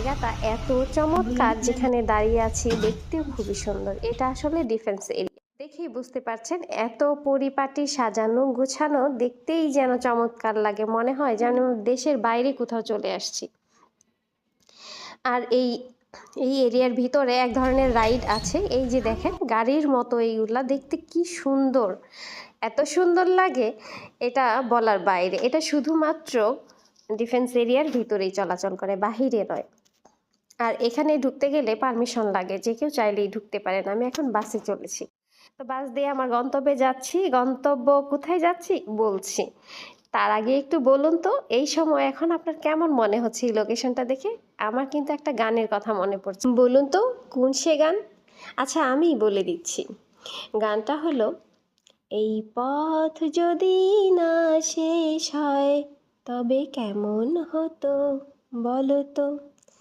জায়গাটা এত চমৎকার, যেখানে দাঁড়িয়ে আছি দেখতেও খুবই সুন্দর। এটা আসলে ডিফেন্স এরিয়া, দেখেই বুঝতে পারছেন এত পরিপাটি সাজানো গোছানো, দেখতেই যেন চমৎকার লাগে, মনে হয় যেন দেশের বাইরে কোথাও চলে আসছি। আর এই এরিয়ার ভিতরে এক ধরনের রাইড আছে, এই যে দেখেন গাড়ির মতো, এইগুলা দেখতে কি সুন্দর, এত সুন্দর লাগে, এটা বলার বাইরে। এটা শুধুমাত্র ডিফেন্স এরিয়ার ভিতরেই চলাচল করে, বাহিরে নয়। আর এখানে ঢুকতে গেলে পারমিশন লাগে, যে কেউ চাইলেই ঢুকতে পারেন। আমি এখন বাসে চলেছি, তো বাস দিয়ে আমার গন্তব্যে যাচ্ছি। গন্তব্য কোথায় যাচ্ছি বলছি, তার আগে একটু বলুন তো এই সময় এখন আপনার কেমন মনে হচ্ছে এই লোকেশনটা দেখে? আমার কিন্তু একটা গানের কথা মনে পড়ছে, বলুন তো কোন সে গান? আচ্ছা আমি বলে দিচ্ছি, গানটা হলো, এই পথ যদি না শেষ হয় তবে কেমন হতো বলো তো।